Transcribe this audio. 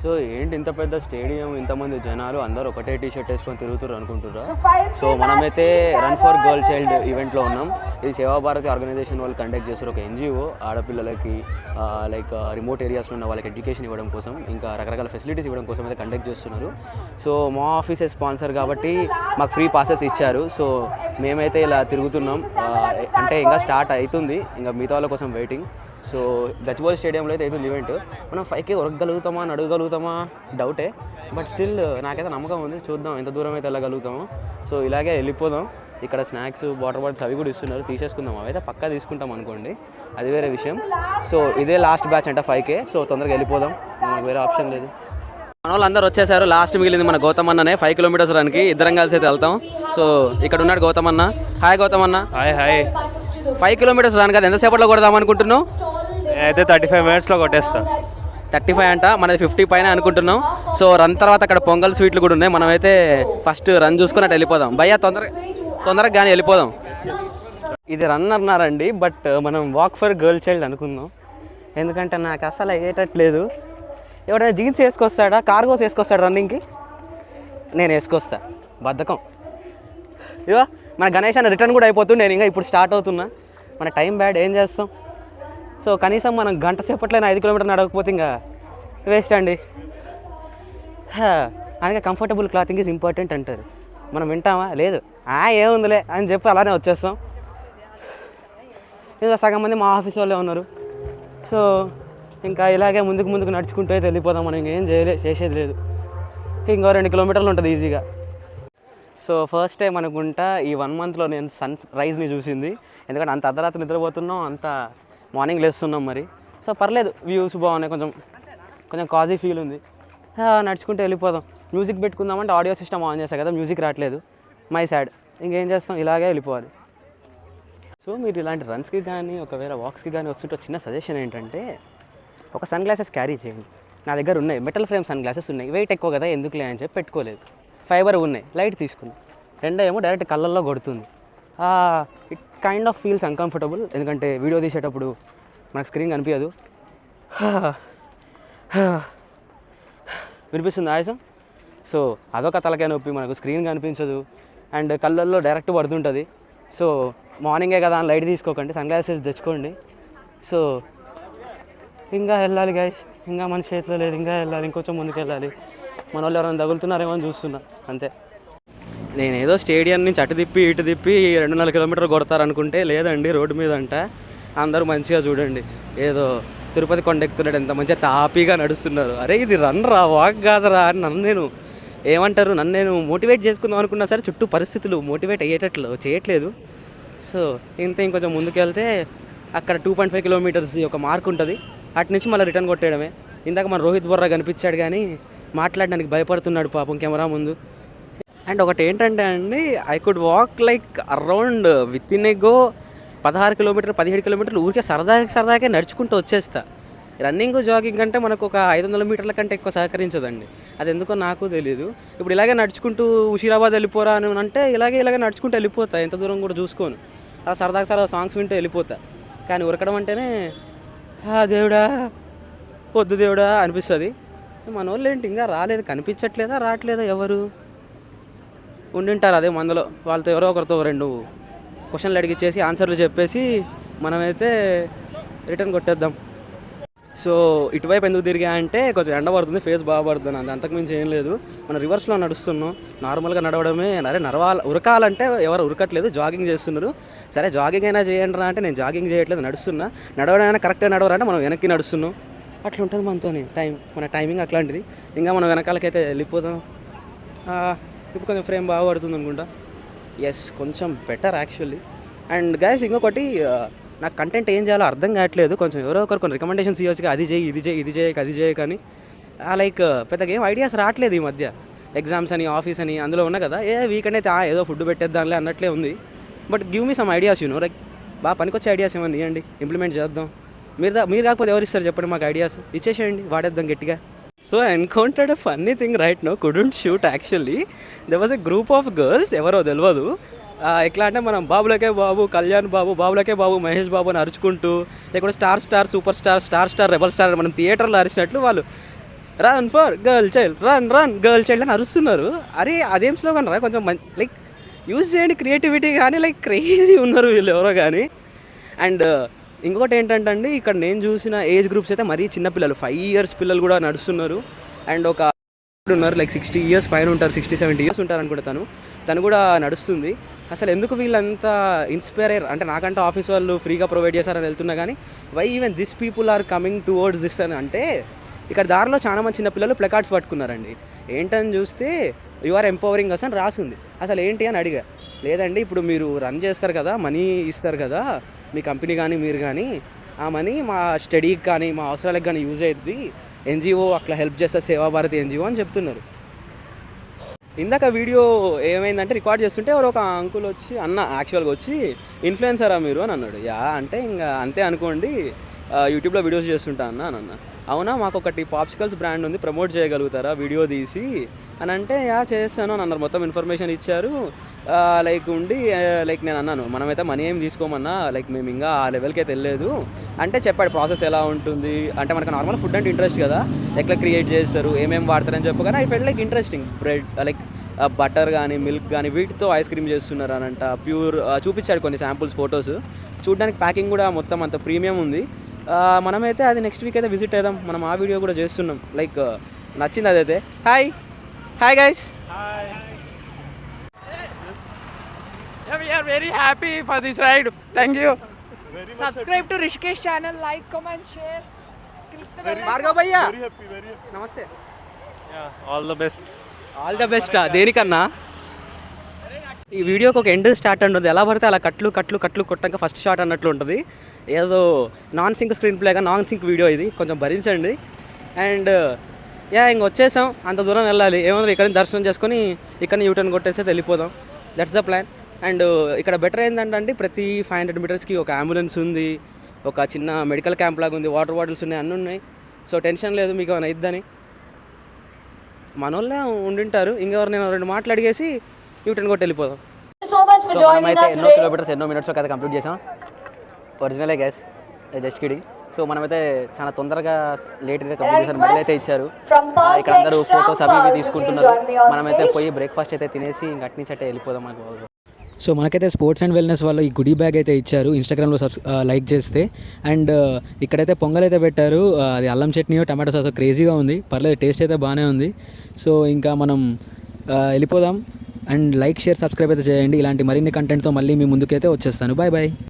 So ఏంటి ఇంత పెద్ద స్టేడియం, ఇంతమంది జనాలు అందరూ ఒకటే టీ షర్ట్ వేసుకొని తిరుగుతారు అనుకుంటుర్రా? సో మనమైతే రన్ ఫర్ గర్ల్ చైల్డ్ ఈవెంట్లో ఉన్నాం. ఇది సేవాభారతి ఆర్గనైజేషన్ వాళ్ళు కండక్ట్ చేస్తారు. ఒక ఎన్జిఓ ఆడపిల్లలకి లైక్ రిమోట్ ఏరియాస్లో ఉన్న వాళ్ళకి ఎడ్యుకేషన్ ఇవ్వడం కోసం, ఇంకా రకరకాల ఫెసిలిటీస్ ఇవ్వడం కోసం అయితే కండక్ట్ చేస్తున్నారు. సో మా ఆఫీసే స్పాన్సర్ కాబట్టి మాకు ఫ్రీ పాసెస్ ఇచ్చారు. సో మేమైతే ఇలా తిరుగుతున్నాం. అంటే ఇంకా స్టార్ట్ అవుతుంది, ఇంకా మిగతా వాళ్ళ కోసం వెయిటింగ్. సో గచ్చిబౌలి స్టేడియంలో అయితే అవుతుంది ఈవెంట్. మనం 5K ఉరకగలుగుతామా అని అడగగలుగుతామా డౌటే, బట్ స్టిల్ నాకైతే నమ్మకం ఉంది. చూద్దాం ఎంత దూరం అయితే వెళ్ళగలుగుతాము. సో ఇలాగే వెళ్ళిపోదాం. ఇక్కడ స్నాక్స్, వాటర్ బాటిల్స్ అవి కూడా ఇస్తున్నారు, తీసేసుకుందాం. అవైతే పక్కా తీసుకుంటాం అనుకోండి, అది వేరే విషయం. సో ఇదే లాస్ట్ బ్యాచ్ అంట 5K. సో తొందరగా వెళ్ళిపోదాం, మనకు వేరే ఆప్షన్ లేదు. మన వాళ్ళు అందరూ వచ్చేసారు. లాస్ట్ మిగిలింది మన గౌతమ్ అన్ననే. 5 కిలోమీటర్స్ రన్కి ఇద్దరం కలిసి అయితే వెళ్తాం. సో ఇక్కడ ఉన్నాడు గౌతమ్ అన్న. హాయ్ గౌతమ్ అన్న. హాయ్. 5 కిలోమీటర్స్ రన్ కదా, ఎంతసేపట్లో కొడదాం అనుకుంటున్నావు? అయితే 35 మినిట్స్లో కొట్టేస్తా. 35 అంట, మనది 50 పైన అనుకుంటున్నాం. సో రన్ తర్వాత అక్కడ పొంగల్ స్వీట్లు కూడా ఉన్నాయి. మనమైతే ఫస్ట్ రన్ చూసుకుని అటు వెళ్ళిపోదాం. భయ్యా తొందరగా కానీ వెళ్ళిపోదాం. ఇది రన్ అన్నారండి, బట్ మనం వాక్ ఫర్ గర్ల్ చైల్డ్ అనుకుందాం. ఎందుకంటే నాకు అసలు అయ్యేటట్లేదు. ఎవడైనా జీన్స్ వేసుకొస్తాడా, కార్గోస్ వేసుకొస్తాడు రన్నింగ్కి? నేను వేసుకొస్తా, బద్ధకం. ఇవో మన గణేష్ అన్న రిటర్న్ కూడా అయిపోతుంది. నేను ఇంకా ఇప్పుడు స్టార్ట్ అవుతున్నా. మన టైం బ్యాడ్, ఏం చేస్తాం? సో కనీసం మనం గంట సేపట్లైనా 5 కిలోమీటర్లు నడవకపోతే ఇంకా వేస్ట్ అండి. అందుకే కంఫర్టబుల్ క్లాతింగ్ ఈజ్ ఇంపార్టెంట్ అంటారు. మనం వింటామా? లేదు, ఏముందిలే అని చెప్పి అలానే వచ్చేస్తాం. ఇంకా సగం మంది మా ఆఫీస్ వాళ్ళే ఉన్నారు. సో ఇంకా ఇలాగే ముందుకు నడుచుకుంటూ అయితే వెళ్ళిపోదాం. మనం ఇంకేం చేసేది లేదు. ఇంకో 2 కిలోమీటర్లు ఉంటుంది ఈజీగా. సో ఫస్ట్ టైం అనుకుంటా ఈ 1 మంత్లో నేను సన్ రైజ్ని చూసింది. ఎందుకంటే అంత అర్ధరాత్రి నిద్రపోతున్నాం, అంత మార్నింగ్ లేస్తున్నాం మరి. సో పర్లేదు, వ్యూస్ బాగున్నాయి, కొంచెం కాజీ ఫీల్ ఉంది. నడుచుకుంటూ వెళ్ళిపోదాం. మ్యూజిక్ పెట్టుకుందామంటే ఆడియో సిస్టమ్ ఆన్ చేస్తాను కదా, మ్యూజిక్ రావట్లేదు. My sad. ఇంకేం చేస్తాం, ఇలాగే వెళ్ళిపోవాలి. సో మీరు ఇలాంటి రన్స్కి కానీ ఒకవేళ వాక్స్కి కానీ వస్తుంటే చిన్న సజెషన్ ఏంటంటే, ఒక సన్ గ్లాసెస్ క్యారీ చేయండి. నా దగ్గర ఉన్నాయి, మెటల్ ఫ్రేమ్ సన్ గ్లాసెస్ ఉన్నాయి. వెయిట్ ఎక్కువ కదా, ఎందుకులే అని చెప్పి పెట్టుకోలేదు. ఫైబర్ ఉన్నాయి, లైట్ తీసుకున్నాం. రెండో ఏమో డైరెక్ట్ కళ్ళల్లో కొడుతుంది. It kind of feels uncomfortable. ఎందుకంటే వీడియో తీసేటప్పుడు మనకు స్క్రీన్ కనిపించదు. వినిపిస్తుంది ఆయాసం. సో అదొక తలకాయ నొప్పి, మనకు స్క్రీన్ కనిపించదు అండ్ కళ్ళల్లో డైరెక్ట్ పడుతుంటుంది. సో మార్నింగే కదా అని లైట్ తీసుకోకండి, సన్ గ్లాసెస్ తెచ్చుకోండి. సో ఇంకా వెళ్ళాలి గైస్, ఇంకా మన చేతిలో లేదు, ఇంకా వెళ్ళాలి, ఇంకొంచెం ముందుకు వెళ్ళాలి. మన వాళ్ళు ఎవరైనా తగులుతున్నారేమో అని చూస్తున్నా అంతే. నేను ఏదో స్టేడియం నుంచి అటు తిప్పి ఇటు తిప్పి 2-4 కిలోమీటర్లు కొడతారనుకుంటే లేదండి, రోడ్డు మీద అంట. అందరూ మంచిగా చూడండి, ఏదో తిరుపతి కొండ ఎక్కుతున్నాడు, ఎంత మంచిగా తాపీగా నడుస్తున్నారు. అరే ఇది రన్ రా, వాక్ కాదరా అని నన్ను నేను మోటివేట్ చేసుకుందాం అనుకున్నా సరే చుట్టూ పరిస్థితులు మోటివేట్ అయ్యేటట్లు చేయట్లేదు. సో ఇంకొంచెం ముందుకు వెళ్తే అక్కడ 2.5 కిలోమీటర్స్ ఒక మార్క్ ఉంటుంది. అటు నుంచి మళ్ళీ రిటర్న్ కొట్టేయడమే. ఇందాక మన రోహిత్ బొర్రా కనిపించాడు కానీ మాట్లాడడానికి భయపడుతున్నాడు పాపం కెమెరా ముందు. అండ్ ఒకటి ఏంటంటే అండి, I could walk like around with in a go 16 కిలోమీటర్లు 17 కిలోమీటర్లు ఊరికే సరదాగా నడుచుకుంటూ వచ్చేస్తా. రన్నింగ్ జాగింగ్ అంటే మనకు ఒక 500 మీటర్ల కంటే ఎక్కువ సహకరించదండి. అది ఎందుకో నాకు తెలియదు. ఇప్పుడు ఇలాగే నడుచుకుంటూ హుషీరాబాద్ వెళ్ళిపోరా అని అంటే ఇలాగే నడుచుకుంటూ వెళ్ళిపోతా, ఎంత దూరం కూడా చూసుకోను. అలా సరదాగా సాంగ్స్ వింటూ వెళ్ళిపోతా. కానీ ఉరకడం అంటేనే దేవుడా వద్దు దేవుడా అనిపిస్తుంది. మన వాళ్ళు ఏంటి ఇంకా రావట్లేదా ఎవరు ఉండింటారు అదే మందులో. వాళ్ళతో ఎవరో ఒకరితో 2 క్వశ్చన్లు అడిగిచ్చేసి ఆన్సర్లు చెప్పేసి మనమైతే రిటర్న్ కొట్టేద్దాం. సో ఇటువైపు ఎందుకు తిరిగా అంటే కొంచెం ఎండ పడుతుంది, ఫేస్ బాగా పడుతుంది, అంతకుమించి ఏం లేదు. మనం రివర్స్లో నడుస్తున్నాం, నార్మల్గా నడవడమే. అరే ఉరకాలంటే ఎవరు ఉరకట్లేదు, జాగింగ్ చేస్తున్నారు. సరే జాగింగ్ అయినా చేయండి రా అంటే నేను జాగింగ్ చేయట్లేదు, నడుస్తున్నా. నడవడమైనా కరెక్ట్గా నడవరంటే మనం వెనక్కి నడుస్తున్నాం. అట్లా ఉంటుంది మనతోని మన టైమింగ్ అట్లాంటిది. ఇంకా మనం వెనకాలకైతే వెళ్ళిపోదాం. ఇప్పుడు కొంచెం ఫ్రేమ్ బాగా పడుతుంది అనుకుంటా. ఎస్, కొంచెం బెటర్ యాక్చువల్లీ. అండ్ గైస్ ఇంకొకటి, నాకు కంటెంట్ ఏం చేయాలో అర్థం కావట్లేదు. కొంచెం ఎవరో ఒకరు కొన్ని రికమెండేషన్స్ ఇవ్వచ్చు, అది చేయి ఇది చేయి కానీ లైక్ పెద్దగా ఏం ఐడియాస్ రావట్లేదు ఈ మధ్య. ఎగ్జామ్స్ అని, ఆఫీస్ అని అందులో ఉన్నా కదా, వీకెండ్ అయితే ఏదో ఫుడ్ పెట్టేద్దాంలే అన్నట్లే ఉంది. But give me some ideas, like బాగా పనికొచ్చే ఐడియాస్ ఏమన్నా ఇవ్వండి, ఇంప్లిమెంట్ చేద్దాం. మీరు కాకపోతే ఎవరు ఇస్తారు చెప్పండి, మాకు ఐడియాస్ ఇచ్చేసేయండి, వాడేద్దాం గట్టిగా. So I encountered a funny thing right now, couldn't shoot actually. There was a group of girls, ఎవరో తెలియదు. ఎట్లా అంటే మనం బాబులకే బాబు, కళ్యాణ్ బాబు, బాబులకే బాబు, మహేష్ బాబు అని అరుచుకుంటూ, లేకపోతే star super star rebel star మనం థియేటర్లో అరిచినట్లు వాళ్ళు run for girl child, run girl child అని అరుస్తున్నారు. అరే అదేం స్లోగన్ రా, కొంచెం లైక్ యూజ్ చేయండి క్రియేటివిటీ, కానీ లైక్ క్రేజీ ఉన్నారు వీళ్ళు ఎవరో కానీ. అండ్ ఇంకొకటి ఏంటంటే అండి, ఇక్కడ నేను చూసిన ఏజ్ గ్రూప్స్ అయితే మరీ చిన్నపిల్లలు, 5 years పిల్లలు కూడా నడుస్తున్నారు. అండ్ ఒక ఉన్నారు లైక్ 60 years పైన ఉంటారు, 60-70 years ఉంటారు అనుకుంటా. తను కూడా నడుస్తుంది. అసలు ఎందుకు వీళ్ళంతా ఇన్స్పైర్ అయ్యారు అంటే, నాకంటే ఆఫీస్ వాళ్ళు ఫ్రీగా ప్రొవైడ్ చేశారని వెళ్తున్నా కానీ why even this people are coming towards this అని అంటే, ఇక్కడ దారిలో చాలా మంది చిన్నపిల్లలు ప్లకార్డ్స్ పట్టుకున్నారండి. ఏంటని చూస్తే యు ఆర్ ఎంపవరింగ్ అస్ అని రాసింది. అసలు ఏంటి అని అడిగా. లేదండి ఇప్పుడు మీరు రన్ చేస్తారు కదా, మనీ ఇస్తారు కదా మీ కంపెనీ కానీ మీరు కానీ, ఆ మనీ మా స్టడీకి కానీ మా అవసరాలకు కానీ యూజ్ అయ్యిద్ది, ఎన్జిఓ అట్లా హెల్ప్ చేస్తే సేవాభారతి ఎన్జిఓ అని చెప్తున్నారు. ఇందాక వీడియో ఏమైందంటే, రికార్డ్ చేస్తుంటే ఎవరో ఒక అంకుల్ వచ్చి అన్న యాక్చువల్గా వచ్చి ఇన్ఫ్లుయెన్సరా మీరు అని అన్నాడు. యా అంటే ఇంకా అంతే అనుకోండి, యూట్యూబ్లో వీడియోస్ చేస్తుంటా అని అన్న. అవునా, మాకు ఒకటి పాప్సికల్స్ బ్రాండ్ ఉంది, ప్రమోట్ చేయగలుగుతారా వీడియో తీసి అని అంటే, యా చేస్తాను అని అన్నారు. మొత్తం ఇన్ఫర్మేషన్ ఇచ్చారు. లైక్ ఉండి లైక్ నేను అన్నాను, మనమైతే మనీ ఏం తీసుకోమన్నా, లైక్ మేము ఇంకా ఆ లెవెల్కి అయితే వెళ్ళలేదు అంటే చెప్పాడు ప్రాసెస్ ఎలా ఉంటుంది అంటే. మనకు నార్మల్ ఫుడ్ అంటే ఇంట్రెస్ట్ కదా, ఎట్లా క్రియేట్ చేస్తారు ఏమేమి వాడతారని చెప్పగానే I felt like interesting. Bread like butter కానీ మిల్క్ కానీ వీటితో ఐస్ క్రీమ్ చేస్తున్నారు అని అంట. ప్యూర్ చూపించాడు కొన్ని శాంపుల్స్ ఫొటోస్, చూడడానికి ప్యాకింగ్ కూడా మొత్తం అంత ప్రీమియం ఉంది. మనమైతే అది నెక్స్ట్ వీక్ అయితే విజిట్ అవుదాం. మనం ఆ వీడియో కూడా చేస్తున్నాం. లైక్ నచ్చింది అదైతే. Hi guys. We are very happy for this ride. Thank you. Subscribe to Rishikesh channel, like, comment, share. Click the bell. Bhargav భయ్యా నమస్తే. All the best. All the best. దేనికన్నా ఈ వీడియోకి ఒక ఎండ్ స్టార్ట్ ఉంటుంది, ఎలా పడితే అలా కట్లు కొట్టాక ఫస్ట్ షాట్ అన్నట్లు ఉంటుంది. ఏదో నాన్ సింక్ స్క్రీన్ ప్లేగా నాన్ సింక్ వీడియో ఇది, కొంచెం భరించండి. అండ్ ఇంక వచ్చేసాం, అంత దూరం వెళ్ళాలి. ఏమన్నా ఇక్కడ నుంచి దర్శనం చేసుకొని ఇక్కడ యూటర్న్ కొట్టేస్తే వెళ్ళిపోదాం. That's the plan. అండ్ ఇక్కడ బెటర్ ఏంటంటే ప్రతి 500 మీటర్స్కి ఒక అంబులెన్స్ ఉంది, ఒక చిన్న మెడికల్ క్యాంప్ లాగా ఉంది, వాటర్ బాటిల్స్ ఉన్నాయి, అన్నీ ఉన్నాయి. సో టెన్షన్ లేదు మీకు ఏమైనా ఇద్దని. మనోళ్ళే ఉండింటారు, ఇంకెవరు నేను 2 మాటలు అడిగేసి యూటర్న్ కొట్టి వెళ్ళిపోదాం. సో మనమైతే ఎన్నో కిలోమీటర్స్ ఎన్నో మినిట్స్లో కదా కంప్లీట్ చేసాం. ఒరిజినలే గ్యాస్, జస్ట్ కిడింగ్. సో మనమైతే చాలా తొందరగా లేట్గా కంప్లీట్ చేశారు. మెడల్ అయితే ఇచ్చారు. ఇక్కడ అందరూ ఫొటోస్ అవి ఇవి తీసుకుంటున్నారు. మనమైతే పోయి బ్రేక్ఫాస్ట్ అయితే తినేసి ఇంక అట్నుంచి అయితే వెళ్ళిపోదాం మనకు. సో మనకైతే స్పోర్ట్స్ అండ్ వెల్నెస్ వాళ్ళు ఈ గుడీ బ్యాగ్ అయితే ఇచ్చారు ఇన్స్టాగ్రామ్లో లైక్ చేస్తే. అండ్ ఇక్కడైతే పొంగల్ అయితే పెట్టారు, అది అల్లం చట్నీ టమాటో సాస్ క్రేజీగా ఉంది, పర్లేదు టేస్ట్ అయితే బాగానే ఉంది. సో ఇంకా మనం వెళ్ళిపోదాం. అండ్ లైక్ షేర్ సబ్స్క్రైబ్ అయితే చేయండి. ఇలాంటి మరిన్ని కంటెంట్తో మళ్ళీ మీ ముందుకైతే వచ్చేస్తాను. బాయ్.